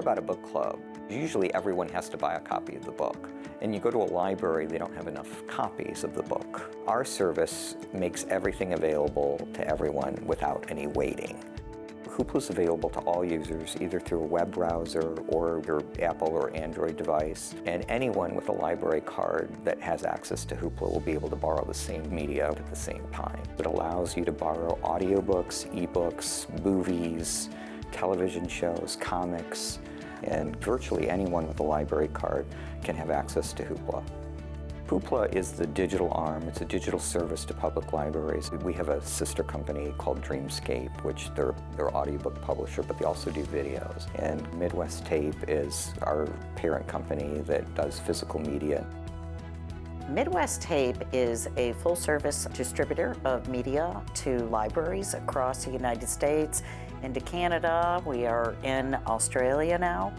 about a book club, usually everyone has to buy a copy of the book. And you go to a library, they don't have enough copies of the book. Our service makes everything available to everyone without any waiting. Hoopla is available to all users, either through a web browser or your Apple or Android device. And anyone with a library card that has access to Hoopla will be able to borrow the same media at the same time. It allows you to borrow audiobooks, ebooks, movies, television shows, comics, and virtually anyone with a library card can have access to Hoopla. Hoopla is the digital arm. It's a digital service to public libraries. We have a sister company called Dreamscape, which they're audiobook publisher, but they also do videos. And Midwest Tape is our parent company that does physical media. Midwest Tape is a full-service distributor of media to libraries across the United States, into Canada. We are in Australia now.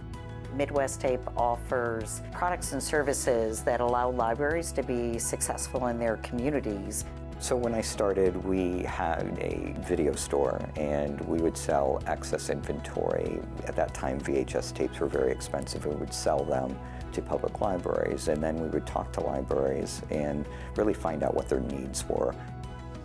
Midwest Tape offers products and services that allow libraries to be successful in their communities. So when I started, we had a video store and we would sell excess inventory. At that time, VHS tapes were very expensive. We would sell them to public libraries, and then we would talk to libraries and really find out what their needs were.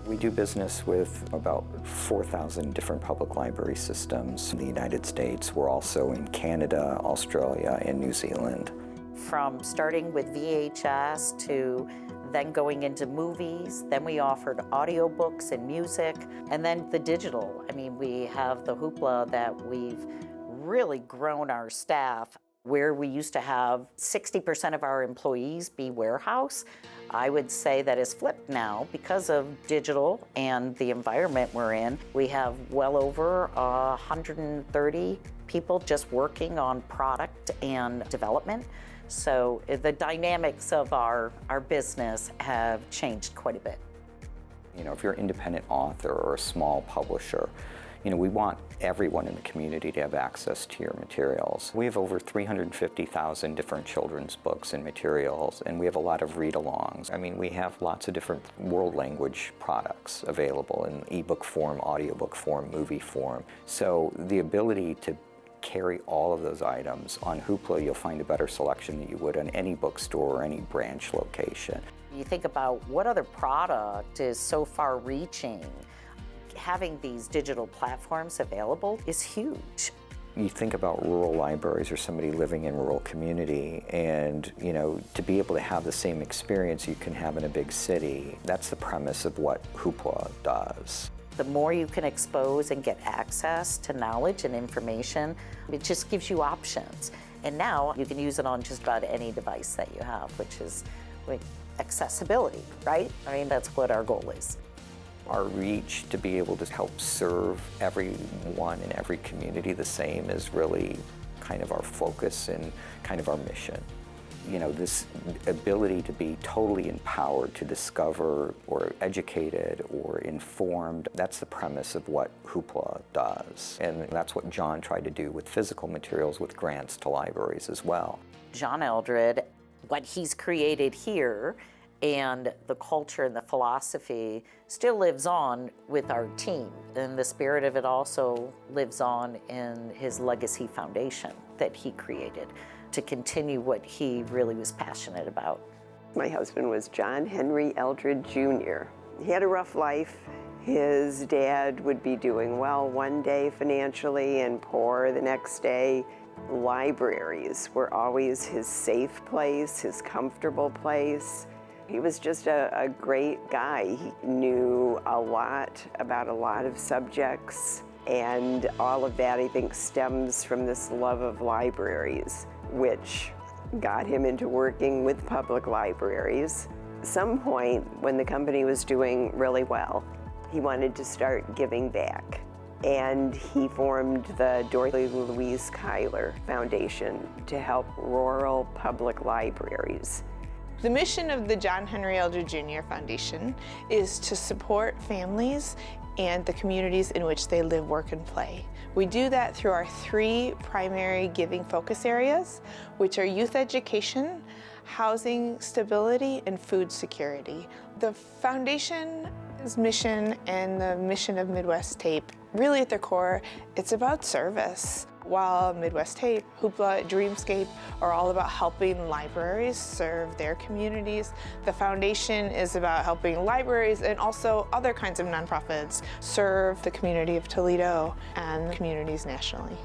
We do business with about 4,000 different public library systems in the United States. We're also in Canada, Australia, and New Zealand. From starting with VHS to then going into movies, then we offered audiobooks and music, and then the digital. I mean, we have the Hoopla that we've really grown our staff. Where we used to have 60% of our employees be warehouse, I would say that is flipped now because of digital and the environment we're in. We have well over 130 people just working on product and development. So the dynamics of our business have changed quite a bit. You know, if you're an independent author or a small publisher, you know, we want everyone in the community to have access to your materials. We have over 350,000 different children's books and materials, and we have a lot of read-alongs. I mean, we have lots of different world language products available in ebook form, audiobook form, movie form. So the ability to carry all of those items on Hoopla, you'll find a better selection than you would on any bookstore or any branch location. You think about what other product is so far-reaching. Having these digital platforms available is huge. You think about rural libraries or somebody living in a rural community, and you know, to be able to have the same experience you can have in a big city, that's the premise of what Hoopla does. The more you can expose and get access to knowledge and information, it just gives you options. And now you can use it on just about any device that you have, which is accessibility, right? I mean, that's what our goal is. Our reach to be able to help serve everyone in every community the same is really kind of our focus and kind of our mission. You know, this ability to be totally empowered to discover or educated or informed, that's the premise of what Hoopla does. And that's what John tried to do with physical materials with grants to libraries as well. John Eldred, what he's created here and the culture and the philosophy still lives on with our team. And the spirit of it also lives on in his legacy foundation that he created to continue what he really was passionate about. My husband was John Henry Eldred Jr. He had a rough life. His dad would be doing well one day financially and poor the next day. Libraries were always his safe place, his comfortable place. He was just a great guy. He knew a lot about a lot of subjects, and all of that, I think, stems from this love of libraries, which got him into working with public libraries. At some point, when the company was doing really well, he wanted to start giving back, and he formed the Dorothy Louise Cuyler Foundation to help rural public libraries. The mission of the John Henry Eldred Jr. Foundation is to support families and the communities in which they live, work, and play. We do that through our 3 primary giving focus areas, which are youth education, housing stability, and food security. The foundation's mission and the mission of Midwest Tape, really at their core, it's about service. While Midwest Tape, Hoopla, Dreamscape are all about helping libraries serve their communities, the foundation is about helping libraries and also other kinds of nonprofits serve the community of Toledo and communities nationally.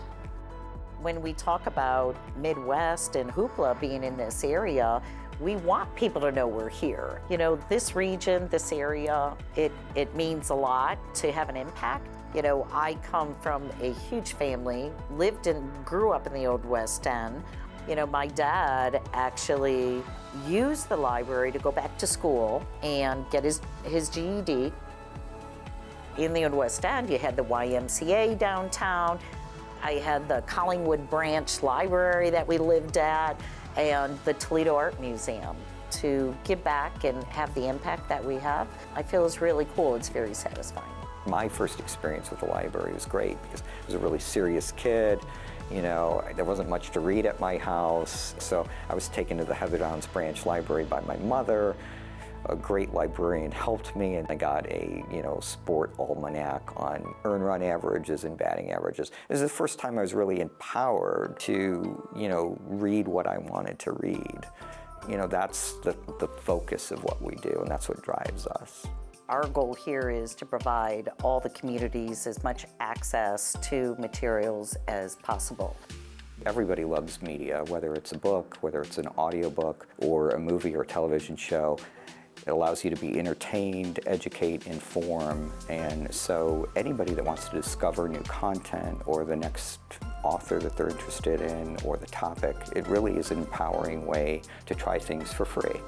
When we talk about Midwest and Hoopla being in this area, we want people to know we're here. You know, this region, this area, it means a lot to have an impact. You know, I come from a huge family, lived and grew up in the Old West End. You know, my dad actually used the library to go back to school and get his GED. In the Old West End, you had the YMCA downtown. I had the Collingwood Branch Library that we lived at, and the Toledo Art Museum. To give back and have the impact that we have, I feel is really cool. It's very satisfying. My first experience with the library was great because I was a really serious kid. You know, there wasn't much to read at my house, so I was taken to the Heather Downs Branch Library by my mother. A great librarian helped me, and I got a, sport almanac on earn run averages and batting averages. It was the first time I was really empowered to, read what I wanted to read. That's the focus of what we do, and that's what drives us. Our goal here is to provide all the communities as much access to materials as possible. Everybody loves media, whether it's a book, whether it's an audiobook, or a movie or television show. It allows you to be entertained, educate, inform, and so anybody that wants to discover new content or the next author that they're interested in or the topic, it really is an empowering way to try things for free.